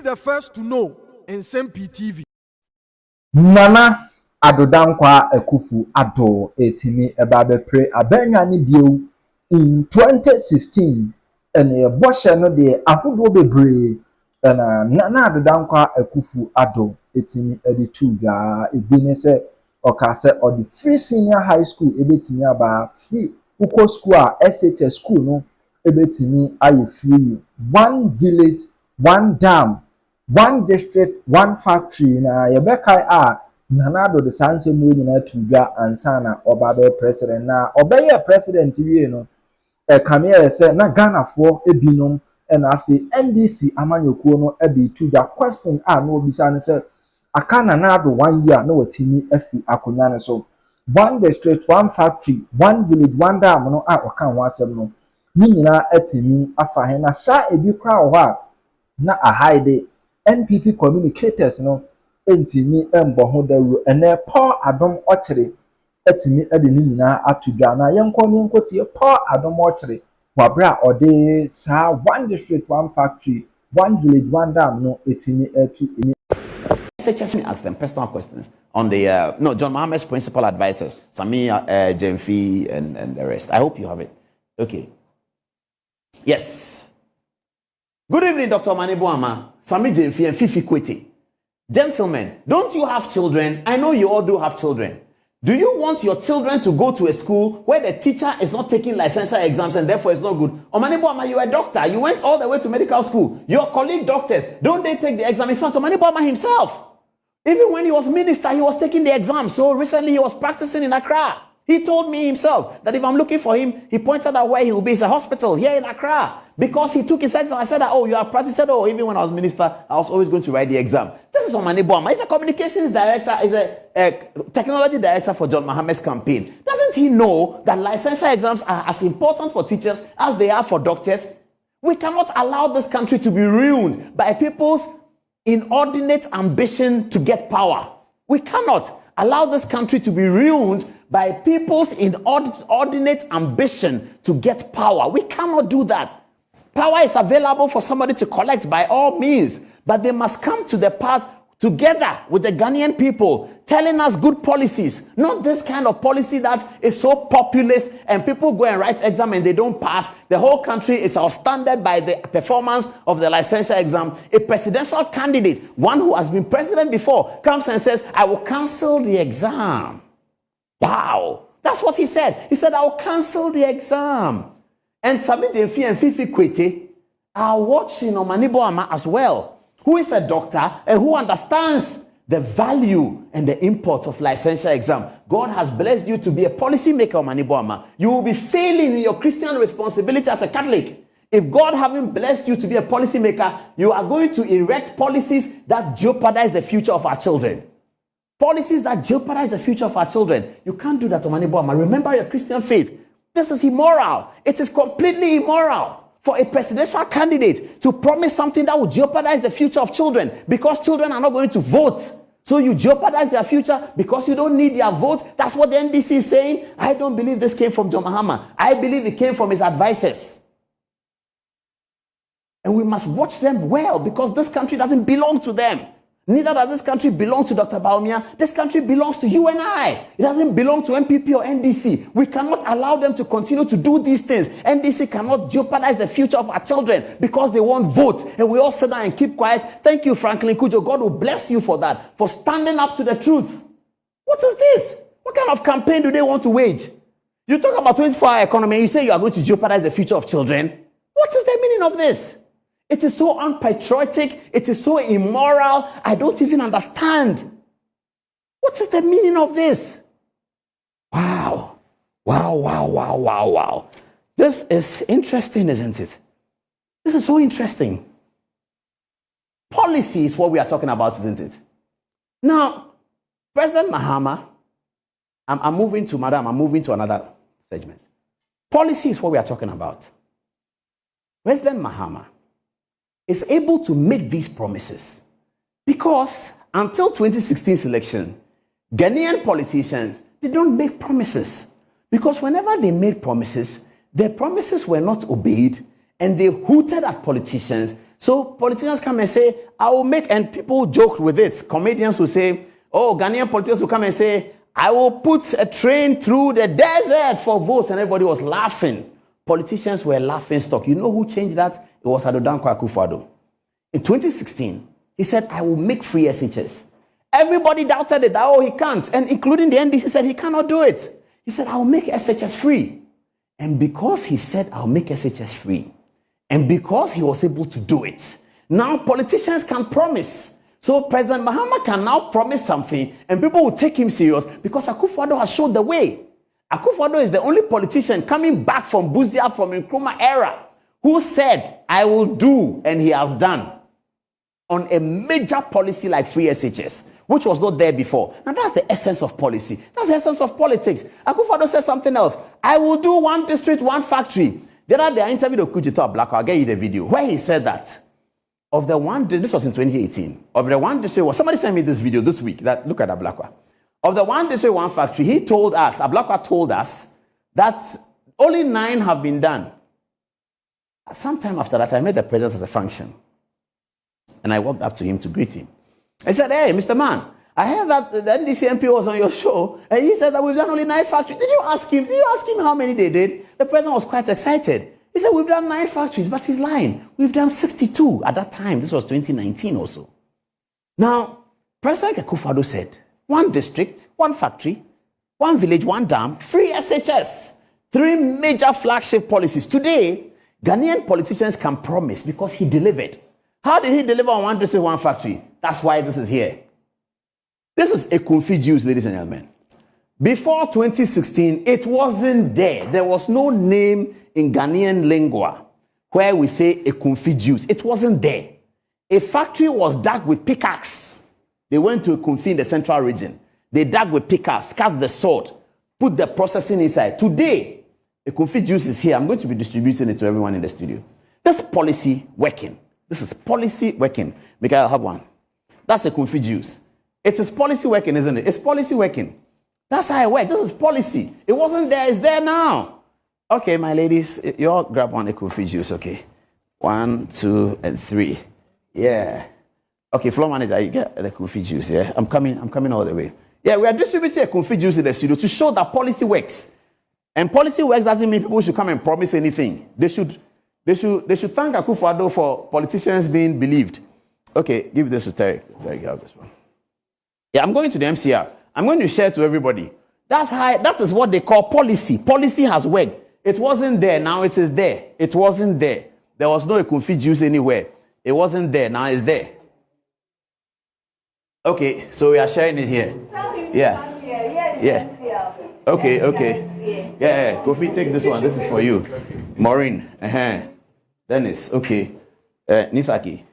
the first to know Nsem-Pii TV. Nana Adodankwa Ekufu Ado etimi ebabe pre abenya ni bio in 2016 ene boshe no de ahodo bebre na Nana Adodankwa Ekufu Ado etimi editu ga ebine se okase odi free senior high school ebetimi aba free uko school a SHS school no ebetimi aye free one village one dam one district one factory na yebekai a Nanado the sanse mu nyina tudwa ansana obabe president na obeye president wie no kamia se na Ghana fo ebinom na afi NDC amanyokuo no ebe tudwa question a no obisa ne se aka Nanado 1 year na watini afi akonya ne so one district one factory one village one dam no a oka ho asem no ni nyina atimi afa he na sa ebi kra ho a na a hide NPP communicators no entimi embo ho daru ene Paul Adom Ochire etimi ede ni nyina atudwa na yenkotie Paul Adom Ochire wabra ode sa one district one factory one village one dam no etimi etu eni. Just me ask them personal questions on the John Mohammed's principal advisors, Nsem-Pii and the rest. I hope you have it. Okay. Yes. Good evening, Dr. Manibuama, Sami Nsem-Pii and Fifi Kwete. Gentlemen, don't you have children? I know you all do have children. Do you want your children to go to a school where the teacher is not taking licensure exams and therefore it's not good? Omanibuama, you're a doctor. You went all the way to medical school. Your colleague doctors, don't they take the exam? In fact, Omanibuama himself, even when he was minister, he was taking the exam. So recently he was practicing in Accra. He told me himself that if I'm looking for him, he pointed out where he will be. It's a hospital here in Accra. Because he took his exam. I said, oh, you are practicing. Oh, even when I was minister, I was always going to write the exam. This is Omanibuama. He's a communications director. He's a technology director for John Mohammed's campaign. Doesn't he know that licensure exams are as important for teachers as they are for doctors? We cannot allow this country to be ruined by people's inordinate ambition to get power. We cannot allow this country to be ruined by people's inordinate ambition to get power. We cannot do that. Power is available for somebody to collect by all means, but they must come to the path together with the Ghanaian people, telling us good policies, not this kind of policy that is so populist and people go and write exam and they don't pass. The whole country is outstanded by the performance of the licensure exam. A presidential candidate, one who has been president before, comes and says, I will cancel the exam. Wow. That's what he said. He said, I will cancel the exam. And Sami Nsem-Pii and Fifi Kwete are watching Omanibuama as well, who is a doctor and who understands the value and the import of licensure exam. God has blessed you to be a policy maker, Omanibuama. You will be failing in your Christian responsibility as a Catholic. If God haven't blessed you to be a policy maker, you are going to erect policies that jeopardize the future of our children. Policies that jeopardize the future of our children. You can't do that, Omanibuama. Remember your Christian faith. This is immoral. It is completely immoral for a presidential candidate to promise something that will jeopardize the future of children because children are not going to vote. So you jeopardize their future because you don't need their vote. That's what the NDC is saying. I don't believe this came from John Mahama. I believe it came from his advisors. And we must watch them well because this country doesn't belong to them. Neither does this country belong to Dr. Baumia. This country belongs to you and I. It doesn't belong to MPP or NDC. We cannot allow them to continue to do these things. NDC cannot jeopardize the future of our children because they won't vote. And we all sit down and keep quiet. Thank you, Franklin Kujo. God will bless you for that, for standing up to the truth. What is this? What kind of campaign do they want to wage? You talk about 24-hour economy and you say you are going to jeopardize the future of children. What is the meaning of this? It is so unpatriotic. It is so immoral. I don't even understand. What is the meaning of this? Wow. Wow, wow, wow, wow, wow. This is interesting, isn't it? This is so interesting. Policy is what we are talking about, isn't it? Now, President Mahama, I'm moving to another segment. Policy is what we are talking about. President Mahama is able to make these promises because until 2016 election, Ghanaian politicians, they don't make promises because whenever they made promises, their promises were not obeyed and they hooted at politicians So politicians come and say, I will make, and people joke with it. Comedians will say, oh, Ghanaian politicians will come and say, I will put a train through the desert for votes, and everybody was laughing. Politicians were laughing stock. You know who changed that? It was Adodankwa Akufo-Addo. In 2016, he said, I will make free SHS. Everybody doubted it, that, oh, he can't. And including the NDC said he cannot do it. He said, I will make SHS free. And because he said, I'll make SHS free, and because he was able to do it, now politicians can promise. So President Mahama can now promise something, and people will take him serious because Akufo-Addo has showed the way. Akufo-Addo is the only politician coming back from Buzia, from Nkrumah era, who said, I will do, and he has done, on a major policy like free SHS, which was not there before. Now that's the essence of policy. That's the essence of politics. Akufo-Addo said something else. I will do one district, one factory. The other day I interviewed Okudzeto Ablako. I'll get you the video where he said that of the one, this was in 2018, of the one district, somebody sent me this video this week, that look at Ablako. Of the one district, one factory, he told us, Ablako told us, that only 9 have been done. Sometime after that, I met the president as a function. And I walked up to him to greet him. I said, hey, Mr. Man, I heard that the NDC MP was on your show, and he said that we've done only 9 factories. Did you ask him how many they did? The president was quite excited. He said, we've done 9 factories, but he's lying. We've done 62 at that time. This was 2019 also. Now, President Akufo-Addo said, 1 district, 1 factory, 1 village, 1 dam, free SHS. 3 major flagship policies. Today, Ghanaian politicians can promise because he delivered. How did he deliver on 1 district, 1 factory? That's why this is here. This is a Kumfi juice, ladies and gentlemen. Before 2016, it wasn't there. There was no name in Ghanaian lingua where we say a Kumfi juice. It wasn't there. A factory was dug with pickaxe. They went to a Kumfi in the central region. They dug with pickaxe, cut the sword, put the processing inside. Today, a Kumfi juice is here. I'm going to be distributing it to everyone in the studio. This policy working. This is policy working. Mikael, have one. That's a Kumfi juice. It is policy working, isn't it? It's policy working. That's how it works. This is policy. It wasn't there. It's there now. Okay, my ladies, you all grab one Kumfi juice, okay? 1, 2, and 3. Yeah. Okay, floor manager, you get the Kumfi juice, yeah? I'm coming all the way. Yeah, we are distributing a Kumfi juice in the studio to show that policy works. And policy works doesn't mean people should come and promise anything. They should thank Akufo-Addo for politicians being believed. Okay, give this to Terry. Terry, have this one. Yeah, I'm going to the MCR. I'm going to share to everybody. That is what they call policy. Policy has worked. It wasn't there, now it is there. It wasn't there. There was no Kumfi juice anywhere. It wasn't there, now it's there. Okay, so we are sharing it here. Yeah. Yeah. Okay. Yeah. Kofi, take this one. This is for you. Maureen. Dennis. Okay. Nisaki.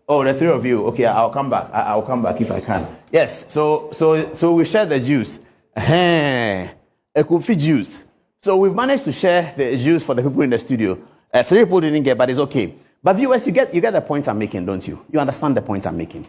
Oh, the 3 of you. Okay, I'll come back. I'll come back if I can. Yes. So we share the juice. A Kofi juice. So we've managed to share the juice for the people in the studio. 3 people didn't get, but it's okay. But viewers, you get the point I'm making, don't you? You understand the point I'm making.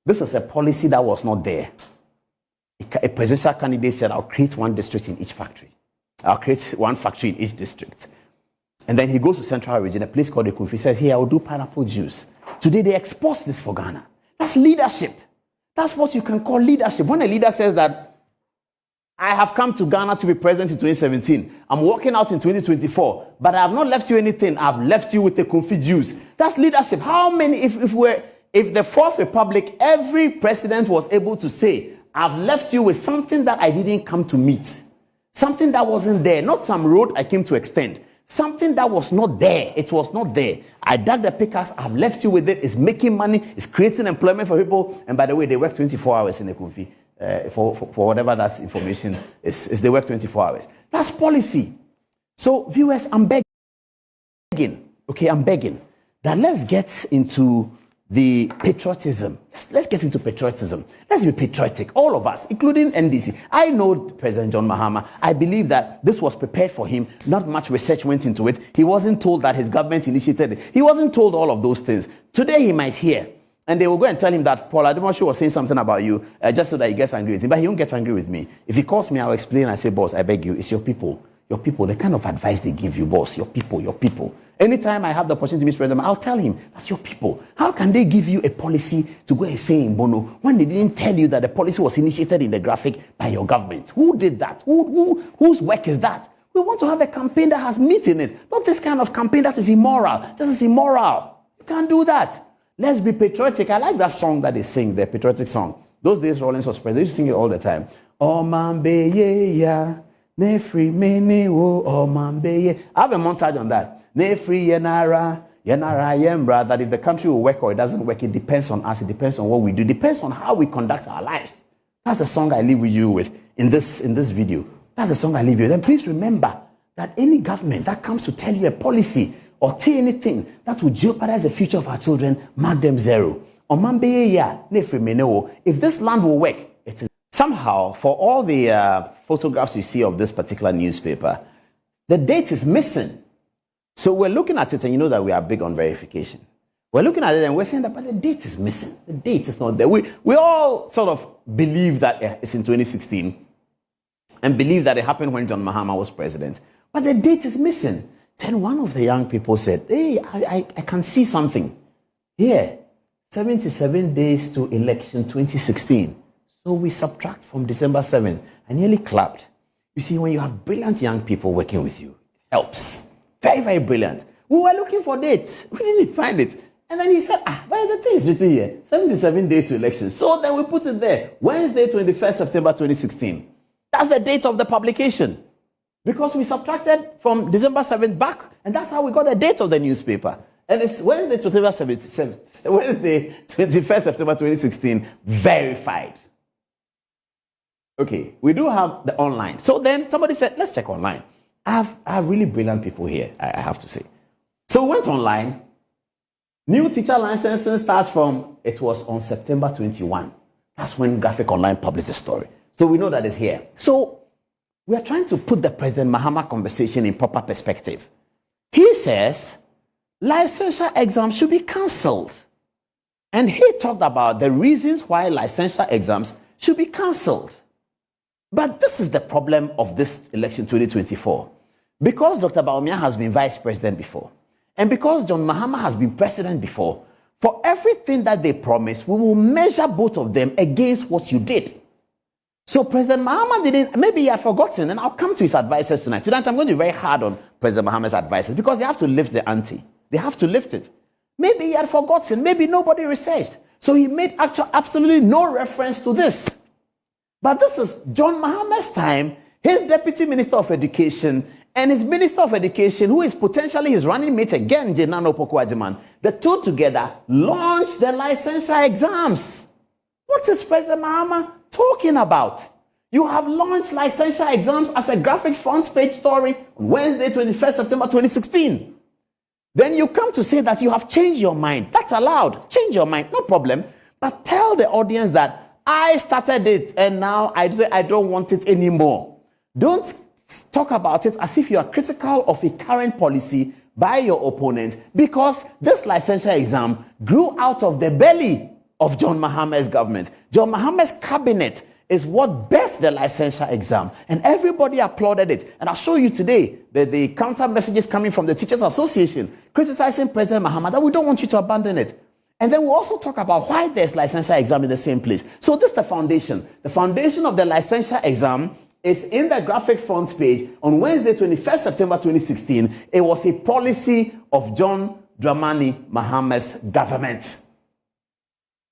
This is a policy that was not there. A presidential candidate said, I'll create 1 district in each factory. I'll create 1 factory in each district. And then he goes to Central Region, a place called the Kumfi, says, here, I will do pineapple juice. Today, they export this for Ghana. That's leadership. That's what you can call leadership. When a leader says that, I have come to Ghana to be president in 2017. I'm walking out in 2024, but I have not left you anything. I've left you with the Kumfi juice. That's leadership. How many, if the 4th Republic, every president was able to say, I've left you with something that I didn't come to meet. Something that wasn't there. Not some road I came to extend. Something that was not there. It was not there. I dug the pickaxe. I've left you with it. It's making money. It's creating employment for people. And by the way, they work 24 hours in the Kumfi. For whatever that information is, they work 24 hours. That's policy. So viewers, I'm begging. Okay, I'm begging that let's get into the patriotism. Let's get into patriotism. Let's be patriotic, all of us, including NDC. I know President John Mahama. I believe that this was prepared for him. Not much research went into it. He wasn't told that his government initiated it. He wasn't told all of those things. Today he might hear. And they will go and tell him that Paul Ademosu was saying something about you just so that he gets angry with him. But he won't get angry with me. If he calls me, I'll explain. I say, boss, I beg you, it's your people. Your people, the kind of advice they give you, boss, your people, your people. Anytime I have the opportunity to meet President, I'll tell him, that's your people. How can they give you a policy to go and say in Bono when they didn't tell you that the policy was initiated in the graphic by your government? Who did that? Whose work is that? We want to have a campaign that has meat in it. Not this kind of campaign that is immoral. This is immoral. You can't do that. Let's be patriotic. I like that song that they sing, the patriotic song. Those days Rollins was president. They used to sing it all the time. Oh man be ya, ne free me ne wo, oh man be ye. I have a montage on that. Ne free yenara yembra. That if the country will work or it doesn't work, it depends on us. It depends on what we do. It depends on how we conduct our lives. That's the song I leave with you with in this video. That's the song I leave you with. Then please remember that any government that comes to tell you a policy or say anything that will jeopardize the future of our children, mark them zero. If this land will work, it is. Somehow, for all the photographs you see of this particular newspaper, the date is missing. So we're looking at it, and you know that we are big on verification. We're looking at it and we're saying that, but the date is missing. The date is not there. We all sort of believe that it's in 2016 and believe that it happened when John Mahama was president. But the date is missing. Then one of the young people said, hey, I can see something. Here, 77 days to election 2016. So we subtract from December 7th. I nearly clapped. You see, when you have brilliant young people working with you, it helps. Very, very brilliant. We were looking for dates. We didn't find it. And then he said, but the thing is written here, 77 days to election. So then we put it there, Wednesday, 21st September 2016. That's the date of the publication. Because we subtracted from December 7th back, and that's how we got the date of the newspaper. And it's Wednesday, 21st September 2016, verified. Okay, we do have the online. So then somebody said, let's check online. I have really brilliant people here, I have to say. So we went online. New teacher licensing starts from, it was on September 21. That's when Graphic Online published the story. So we know that it's here. So we are trying to put the President Mahama conversation in proper perspective. He says licensure exams should be cancelled. And he talked about the reasons why licensure exams should be cancelled. But this is the problem of this election 2024. Because Dr. Bawumia has been vice president before, and because John Mahama has been president before, for everything that they promised, we will measure both of them against what you did. So President Mahama didn't, maybe he had forgotten, and I'll come to his advisors tonight. Tonight I'm going to be very hard on President Mahama's advisors because they have to lift the ante. They have to lift it. Maybe he had forgotten, maybe nobody researched. So he made absolutely no reference to this. But this is John Mahama's time, his Deputy Minister of Education, and his Minister of Education, who is potentially his running mate again, Jenano Pokuajiman, the two together launched the licensure exams. What is President Mahama talking about? You have launched licensure exams as a graphic front page story on Wednesday, 21st September 2016. Then you come to say that you have changed your mind. That's allowed. Change your mind, no problem. But tell the audience that I started it and now I don't want it anymore. Don't talk about it as if you are critical of a current policy by your opponent, because this licensure exam grew out of the belly of John Mahama's government. John Mahama's cabinet is what birthed the licensure exam, and everybody applauded it. And I'll show you today the counter messages coming from the Teachers Association criticizing President Mahama that we don't want you to abandon it. And then we'll also talk about why there's licensure exam in the same place. So this is the foundation. The foundation of the licensure exam is in the graphic front page on Wednesday, 21st September 2016. It was a policy of John Dramani Mahama's government.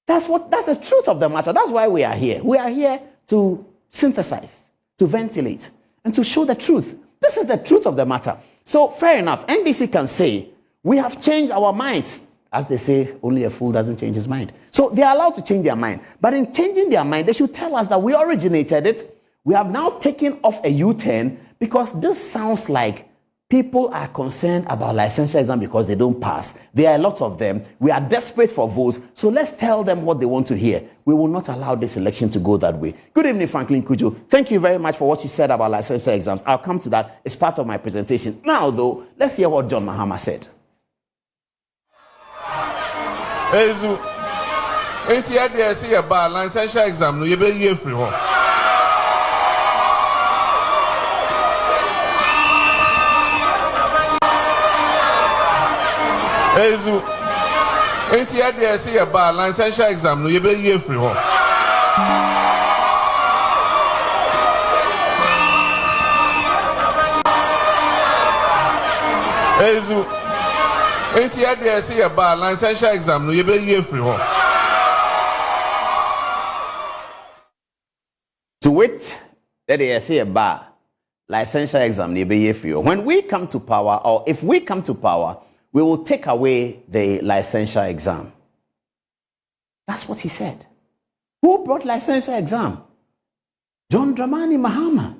That's the truth of the matter. That's why we are here. We are here to synthesize, to ventilate, and to show the truth. This is the truth of the matter. So fair enough, NDC can say, we have changed our minds. As they say, only a fool doesn't change his mind. So they are allowed to change their mind. But in changing their mind, they should tell us that we originated it. We have now taken off a U-turn because this sounds like people are concerned about licensure exam because they don't pass. There are a lot of them. We are desperate for votes. So let's tell them what they want to hear. We will not allow this election to go that way. Good evening, Franklin Kujo. Thank you very much for what you said about licensure exams. I'll come to that. It's part of my presentation. Now, though, let's hear what John Mahama said. Ezu, ain't you there see about licensure exam? No, you be here free home. Ezu. Enti ya de say ba licensure exam no ye be ye free ho. Ezu. Enti ya de say ba licensure exam no ye be ye free ho. To wait, that they say a bar licensure exam they be free. When we come to power, or if we come to power, we will take away the licensure exam. That's what he said. Who brought licensure exam? John Dramani Mahama.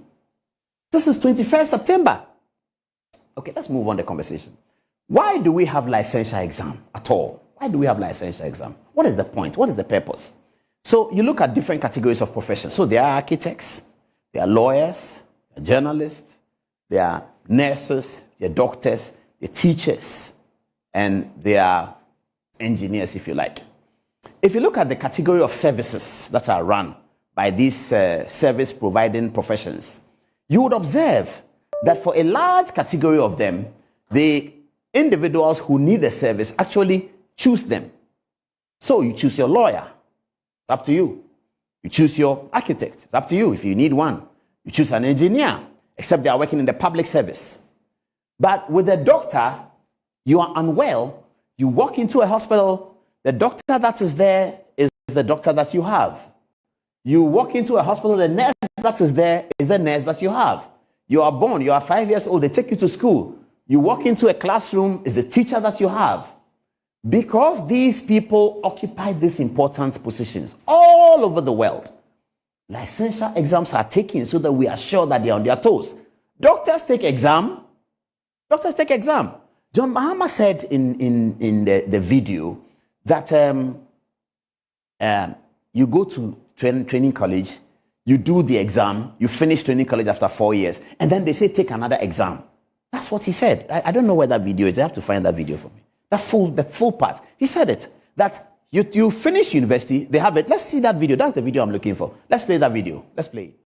This is 21st September. Okay, let's move on the conversation. Why do we have licensure exam at all? Why do we have licensure exam? What is the point? What is the purpose? So you look at different categories of professions. So there are architects, there are lawyers, there are journalists, there are nurses, there are doctors, there are teachers, and there are engineers, if you like. If you look at the category of services that are run by these service providing professions, you would observe that for a large category of them, the individuals who need the service actually choose them. So you choose your lawyer, it's up to you. You choose your architect, it's up to you if you need one. You choose an engineer, except they are working in the public service. But with a doctor, you are unwell, you walk into a hospital, the doctor that is there is the doctor that you have. You walk into a hospital, the nurse that is there is the nurse that you have. You are born, you are 5 years old, they take you to school. You walk into a classroom, is the teacher that you have. Because these people occupy these important positions all over the world, licensure exams are taken so that we are sure that they are on their toes. Doctors take exam. Doctors take exam. John Mahama said in the video that you go to training college, you do the exam, you finish training college after 4 years, and then they say take another exam. That's what he said. I don't know where that video is. I have to find that video for me. The full part. He said it. That you finish university, they have it. Let's see that video. That's the video I'm looking for. Let's play that video. Let's play it.